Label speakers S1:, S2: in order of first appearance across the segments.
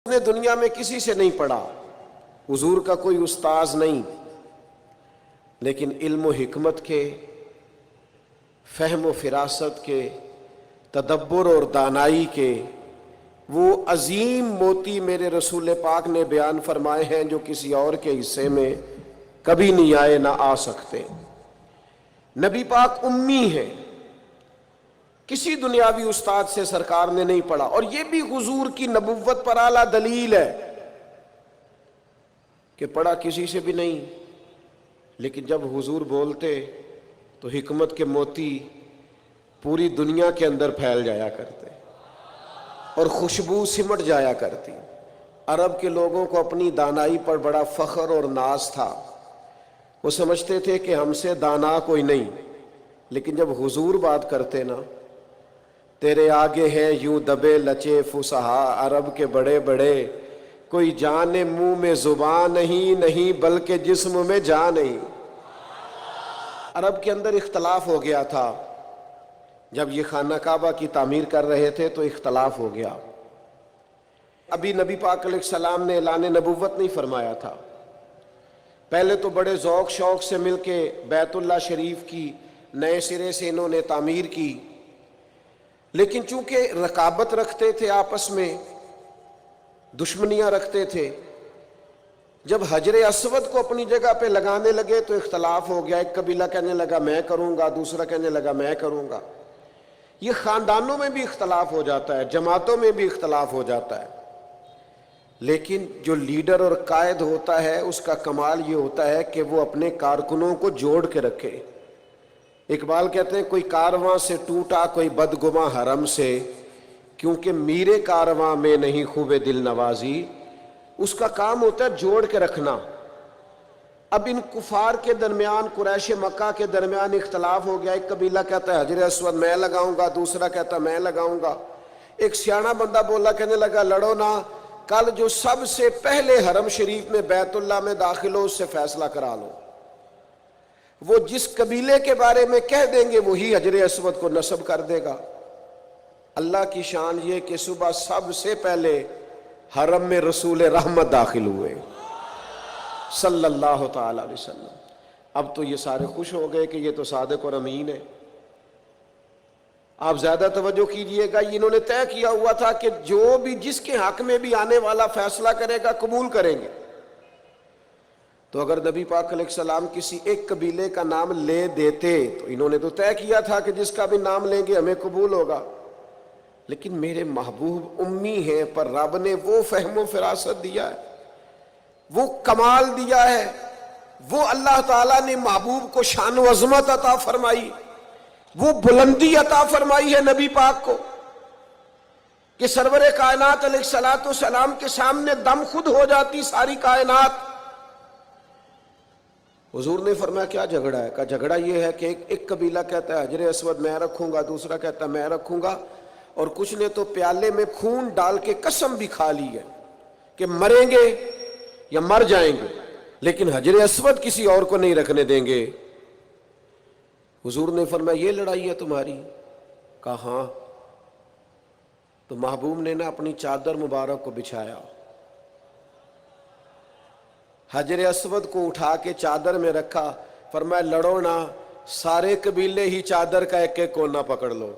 S1: نے دنیا میں کسی سے نہیں پڑھا، حضور کا کوئی استاذ نہیں، لیکن علم و حکمت کے، فہم و فراست کے، تدبر اور دانائی کے وہ عظیم موتی میرے رسول پاک نے بیان فرمائے ہیں جو کسی اور کے حصے میں کبھی نہیں آئے، نہ آ سکتے۔ نبی پاک امی ہیں، کسی دنیاوی استاد سے سرکار نے نہیں پڑھا، اور یہ بھی حضور کی نبوت پر اعلیٰ دلیل ہے کہ پڑھا کسی سے بھی نہیں، لیکن جب حضور بولتے تو حکمت کے موتی پوری دنیا کے اندر پھیل جایا کرتے اور خوشبو سمٹ جایا کرتی۔ عرب کے لوگوں کو اپنی دانائی پر بڑا فخر اور ناز تھا، وہ سمجھتے تھے کہ ہم سے دانا کوئی نہیں، لیکن جب حضور بات کرتے نا، تیرے آگے ہیں یوں دبے لچے فصحا عرب کے بڑے بڑے، کوئی جان منہ میں زبان نہیں بلکہ جسم میں جان نہیں۔ عرب کے اندر اختلاف ہو گیا تھا، جب یہ خانہ کعبہ کی تعمیر کر رہے تھے تو اختلاف ہو گیا۔ ابھی نبی پاک علیہ السلام نے اعلان نبوت نہیں فرمایا تھا، پہلے تو بڑے ذوق شوق سے مل کے بیت اللہ شریف کی نئے سرے سے انہوں نے تعمیر کی، لیکن چونکہ رقابت رکھتے تھے، آپس میں دشمنیاں رکھتے تھے، جب حجر اسود کو اپنی جگہ پہ لگانے لگے تو اختلاف ہو گیا۔ ایک قبیلہ کہنے لگا میں کروں گا، دوسرا کہنے لگا میں کروں گا۔ یہ خاندانوں میں بھی اختلاف ہو جاتا ہے، جماعتوں میں بھی اختلاف ہو جاتا ہے، لیکن جو لیڈر اور قائد ہوتا ہے اس کا کمال یہ ہوتا ہے کہ وہ اپنے کارکنوں کو جوڑ کے رکھے۔ اقبال کہتے ہیں کوئی کارواں سے ٹوٹا کوئی بدگماں حرم سے، کیونکہ میرے کارواں میں نہیں خوب دل نوازی۔ اس کا کام ہوتا ہے جوڑ کے رکھنا۔ اب ان کفار کے درمیان، قریش مکہ کے درمیان اختلاف ہو گیا، ایک قبیلہ کہتا ہے حجر اسود میں لگاؤں گا، دوسرا کہتا ہے میں لگاؤں گا۔ ایک سیاںا بندہ بولا، کہنے لگا لڑو نہ، کل جو سب سے پہلے حرم شریف میں بیت اللہ میں داخل ہو اس سے فیصلہ کرا لو۔ وہ جس قبیلے کے بارے میں کہہ دیں گے وہی حجر اسود کو نصب کر دے گا۔ اللہ کی شان یہ کہ صبح سب سے پہلے حرم میں رسول رحمت داخل ہوئے صلی اللہ تعالی علیہ وسلم۔ اب تو یہ سارے خوش ہو گئے کہ یہ تو صادق اور امین ہے۔ آپ زیادہ توجہ کیجئے گا، انہوں نے طے کیا ہوا تھا کہ جو بھی جس کے حق میں بھی آنے والا فیصلہ کرے گا قبول کریں گے۔ تو اگر نبی پاک علیہ السلام کسی ایک قبیلے کا نام لے دیتے تو انہوں نے تو طے کیا تھا کہ جس کا بھی نام لیں گے ہمیں قبول ہوگا، لیکن میرے محبوب امی ہیں، پر رب نے وہ فہم و فراست دیا ہے، وہ کمال دیا ہے، وہ اللہ تعالیٰ نے محبوب کو شان و عظمت عطا فرمائی، وہ بلندی عطا فرمائی ہے نبی پاک کو کہ سرور کائنات علیہ الصلوۃ والسلام کے سامنے دم خود ہو جاتی ساری کائنات۔ حضور نے فرمایا کیا جھگڑا ہے؟ کہا جھگڑا یہ ہے کہ ایک قبیلہ کہتا ہے حجر اسود میں رکھوں گا، دوسرا کہتا ہے میں رکھوں گا، اور کچھ نے تو پیالے میں خون ڈال کے قسم بھی کھا لی ہے کہ مریں گے یا مر جائیں گے، لیکن حجر اسود کسی اور کو نہیں رکھنے دیں گے۔ حضور نے فرمایا یہ لڑائی ہے تمہاری؟ کہا ہاں۔ تو محبوب نے نا اپنی چادر مبارک کو بچھایا، حجر اسود کو اٹھا کے چادر میں رکھا، فرمایا لڑو نا، سارے قبیلے ہی چادر کا ایک ایک کونا پکڑ لو۔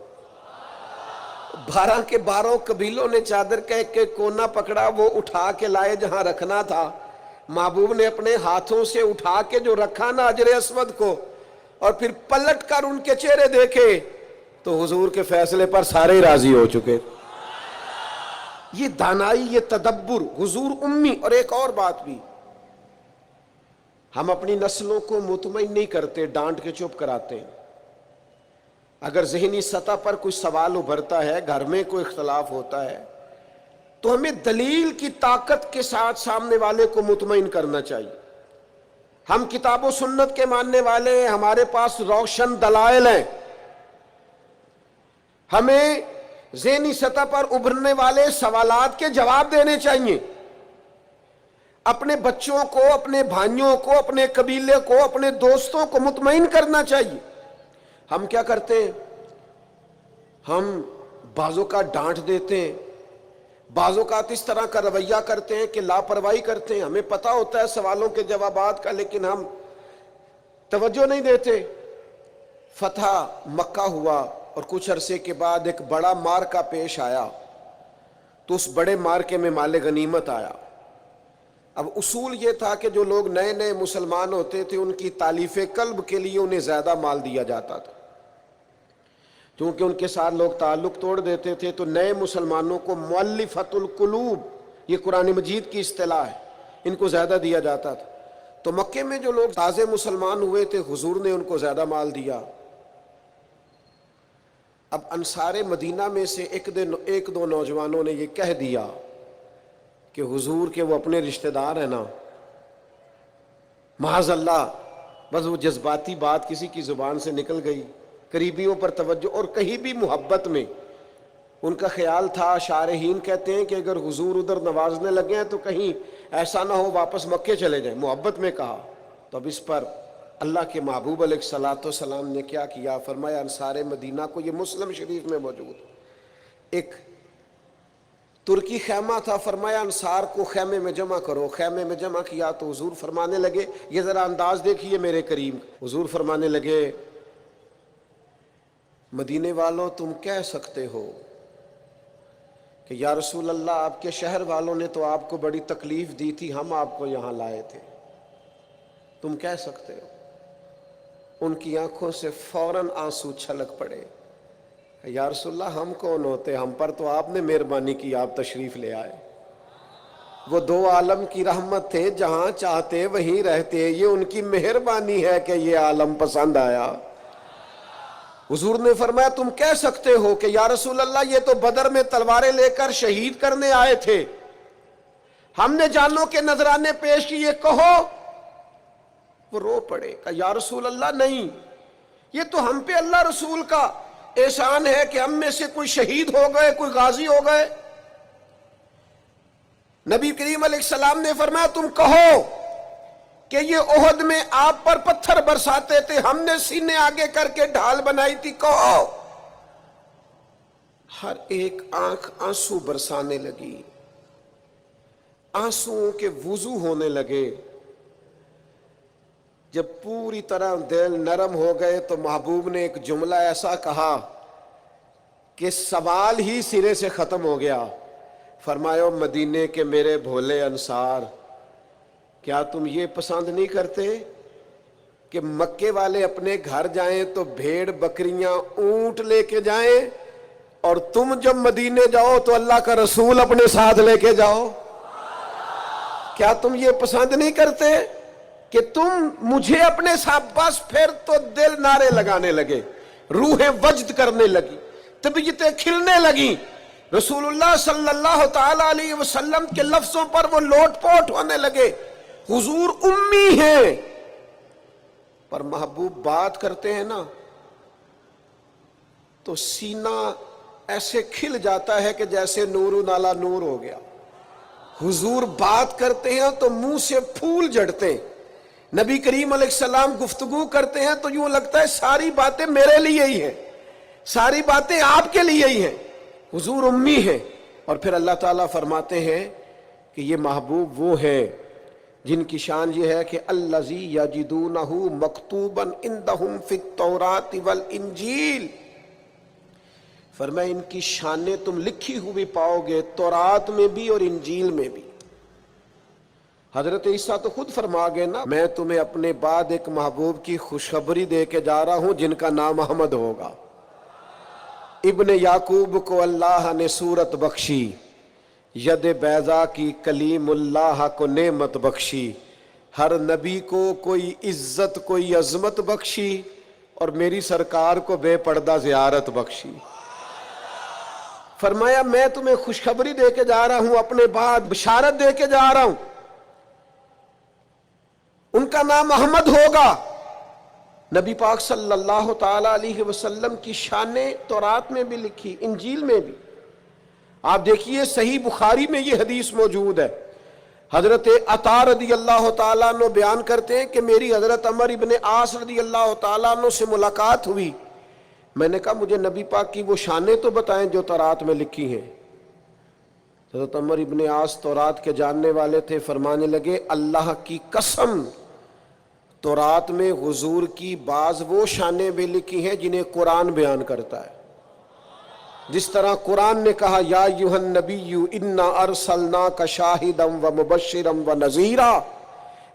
S1: 12 کے 12 قبیلوں نے چادر کا ایک ایک کونا پکڑا، وہ اٹھا کے لائے جہاں رکھنا تھا۔ محبوب نے اپنے ہاتھوں سے اٹھا کے جو رکھا نا حجر اسود کو، اور پھر پلٹ کر ان کے چہرے دیکھے تو حضور کے فیصلے پر سارے راضی ہو چکے۔ یہ دانائی، یہ تدبر، حضور امی۔ اور ایک اور بات بھی، ہم اپنی نسلوں کو مطمئن نہیں کرتے، ڈانٹ کے چپ کراتے ہیں۔ اگر ذہنی سطح پر کوئی سوال ابھرتا ہے، گھر میں کوئی اختلاف ہوتا ہے، تو ہمیں دلیل کی طاقت کے ساتھ سامنے والے کو مطمئن کرنا چاہیے۔ ہم کتاب و سنت کے ماننے والے ہیں، ہمارے پاس روشن دلائل ہیں، ہمیں ذہنی سطح پر ابھرنے والے سوالات کے جواب دینے چاہیے۔ اپنے بچوں کو، اپنے بھائیوں کو، اپنے قبیلے کو، اپنے دوستوں کو مطمئن کرنا چاہیے۔ ہم کیا کرتے ہیں؟ ہم بعضوں کا ڈانٹ دیتے ہیں، بعض اوقات اس طرح کا رویہ کرتے ہیں کہ لاپرواہی کرتے ہیں، ہمیں پتہ ہوتا ہے سوالوں کے جوابات کا لیکن ہم توجہ نہیں دیتے۔ فتح مکہ ہوا اور کچھ عرصے کے بعد ایک بڑا معرکہ پیش آیا، تو اس بڑے معرکے میں مال غنیمت آیا۔ اب اصول یہ تھا کہ جو لوگ نئے نئے مسلمان ہوتے تھے ان کی تالیف قلب کے لیے انہیں زیادہ مال دیا جاتا تھا، کیونکہ ان کے ساتھ لوگ تعلق توڑ دیتے تھے، تو نئے مسلمانوں کو مؤلفۃ القلوب، یہ قرآن مجید کی اصطلاح ہے، ان کو زیادہ دیا جاتا تھا۔ تو مکے میں جو لوگ تازے مسلمان ہوئے تھے حضور نے ان کو زیادہ مال دیا۔ اب انصار مدینہ میں سے ایک دو نوجوانوں نے یہ کہہ دیا کہ حضور کے وہ اپنے رشتہ دار ہیں نا، معاذ اللہ، بس وہ جذباتی بات کسی کی زبان سے نکل گئی، قریبیوں پر توجہ، اور کہیں بھی محبت میں ان کا خیال تھا، شارحین کہتے ہیں کہ اگر حضور ادھر نوازنے لگے ہیں تو کہیں ایسا نہ ہو واپس مکے چلے جائیں، محبت میں کہا۔ تو اب اس پر اللہ کے محبوب علیہ الصلوۃ والسلام نے کیا کیا، فرمایا انصار مدینہ کو، یہ مسلم شریف میں موجود ایک ترکی خیمہ تھا، فرمایا انصار کو خیمے میں جمع کرو۔ خیمے میں جمع کیا تو حضور فرمانے لگے، یہ ذرا انداز دیکھیے میرے کریم، حضور فرمانے لگے مدینے والوں تم کہہ سکتے ہو کہ یا رسول اللہ آپ کے شہر والوں نے تو آپ کو بڑی تکلیف دی تھی، ہم آپ کو یہاں لائے تھے، تم کہہ سکتے ہو۔ ان کی آنکھوں سے فوراً آنسو چھلک پڑے، یا رسول اللہ ہم کون ہوتے، ہم پر تو آپ نے مہربانی کی، آپ تشریف لے آئے۔ وہ دو عالم کی رحمت تھے، جہاں چاہتے وہیں رہتے، یہ ان کی مہربانی ہے کہ یہ عالم پسند آیا۔ حضور نے فرمایا تم کہہ سکتے ہو کہ یا رسول اللہ یہ تو بدر میں تلواریں لے کر شہید کرنے آئے تھے، ہم نے جانوں کے نذرانے پیش کیے، کہو۔ وہ رو پڑے، کہ یا رسول اللہ نہیں، یہ تو ہم پہ اللہ رسول کا احسان ہے کہ ہم میں سے کوئی شہید ہو گئے، کوئی غازی ہو گئے۔ نبی کریم علیہ السلام نے فرمایا تم کہو کہ یہ احد میں آپ پر پتھر برساتے تھے، ہم نے سینے آگے کر کے ڈھال بنائی تھی، کہو۔ ہر ایک آنکھ آنسو برسانے لگی، آنسوؤں کے وضو ہونے لگے۔ جب پوری طرح دل نرم ہو گئے تو محبوب نے ایک جملہ ایسا کہا کہ سوال ہی سرے سے ختم ہو گیا۔ فرمایا مدینے کے میرے بھولے انصار، کیا تم یہ پسند نہیں کرتے کہ مکے والے اپنے گھر جائیں تو بھیڑ بکریاں اونٹ لے کے جائیں، اور تم جب مدینے جاؤ تو اللہ کا رسول اپنے ساتھ لے کے جاؤ؟ کیا تم یہ پسند نہیں کرتے کہ تم مجھے اپنے ساتھ؟ بس پھر تو دل نعرے لگانے لگے، روحیں وجد کرنے لگی، طبیعتیں کھلنے لگیں۔ رسول اللہ صلی اللہ تعالی علیہ وسلم کے لفظوں پر وہ لوٹ پوٹ ہونے لگے۔ حضور امی ہیں پر محبوب بات کرتے ہیں نا تو سینہ ایسے کھل جاتا ہے کہ جیسے نور نالا نور ہو گیا۔ حضور بات کرتے ہیں تو منہ سے پھول جھڑتے ہیں۔ نبی کریم علیہ السلام گفتگو کرتے ہیں تو یوں لگتا ہے ساری باتیں میرے لیے ہی ہیں، ساری باتیں آپ کے لیے ہی ہیں۔ حضور امی ہیں۔ اور پھر اللہ تعالیٰ فرماتے ہیں کہ یہ محبوب وہ ہے جن کی شان یہ ہے کہ الذی یجدونہ مکتوبا عندہم فی التوراۃ والانجیل، فرمایا ان کی شانیں تم لکھی ہوئی پاؤ گے تورات میں بھی اور انجیل میں بھی۔ حضرت عیسیٰ تو خود فرما گئے نا، میں تمہیں اپنے بعد ایک محبوب کی خوشخبری دے کے جا رہا ہوں جن کا نام احمد ہوگا۔ ابن یعقوب کو اللہ نے صورت بخشی، ید بیضا کی کلیم اللہ کو نعمت بخشی، ہر نبی کو کوئی عزت کوئی عظمت بخشی، اور میری سرکار کو بے پردہ زیارت بخشی۔ فرمایا میں تمہیں خوشخبری دے کے جا رہا ہوں، اپنے بعد بشارت دے کے جا رہا ہوں، ان کا نام احمد ہوگا۔ نبی پاک صلی اللہ تعالی علیہ وسلم کی شانیں تورات میں بھی لکھی، انجیل میں بھی۔ آپ دیکھیے صحیح بخاری میں یہ حدیث موجود ہے۔ حضرت عطا رضی اللہ تعالیٰ عنہ بیان کرتے ہیں کہ میری حضرت عمر ابن عاص رضی اللہ تعالیٰ عنہ سے ملاقات ہوئی، میں نے کہا مجھے نبی پاک کی وہ شانیں تو بتائیں جو تورات میں لکھی ہیں۔ حضرت عمر ابن عاص تورات کے جاننے والے تھے، فرمانے لگے اللہ کی قسم تورات میں حضور کی بعض وہ شانیں بھی لکھی ہیں جنہیں قرآن بیان کرتا ہے۔ جس طرح قرآن نے کہا یا ایھا النبی انا ارسلناک شاہدا ومبشرا ونذیرا،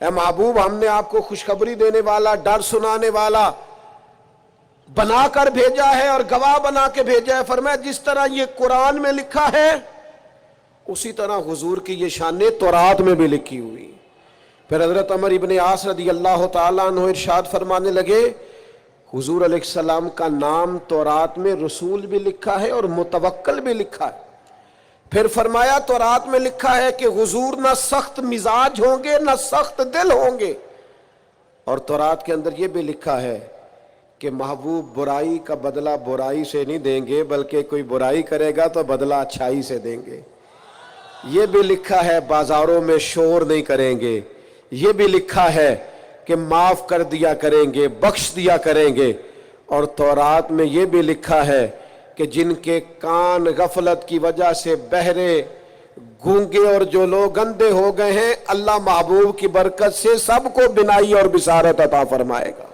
S1: اے محبوب ہم نے آپ کو خوشخبری دینے والا، ڈر سنانے والا بنا کر بھیجا ہے اور گواہ بنا کے بھیجا ہے۔ فرمایا جس طرح یہ قرآن میں لکھا ہے اسی طرح حضور کی یہ شانیں تورات میں بھی لکھی ہوئی۔ پھر حضرت عمر ابن عاص رضی اللہ تعالیٰ عنہ ارشاد فرمانے لگے حضور علیہ السلام کا نام تورات میں رسول بھی لکھا ہے اور متوکل بھی لکھا ہے۔ پھر فرمایا تورات میں لکھا ہے کہ حضور نہ سخت مزاج ہوں گے نہ سخت دل ہوں گے، اور تورات کے اندر یہ بھی لکھا ہے کہ محبوب برائی کا بدلہ برائی سے نہیں دیں گے بلکہ کوئی برائی کرے گا تو بدلہ اچھائی سے دیں گے۔ یہ بھی لکھا ہے بازاروں میں شور نہیں کریں گے، یہ بھی لکھا ہے کہ معاف کر دیا کریں گے، بخش دیا کریں گے، اور تورات میں یہ بھی لکھا ہے کہ جن کے کان غفلت کی وجہ سے بہرے، گونگے اور جو لوگ اندھے ہو گئے ہیں اللہ محبوب کی برکت سے سب کو بینائی اور بصارت عطا فرمائے گا۔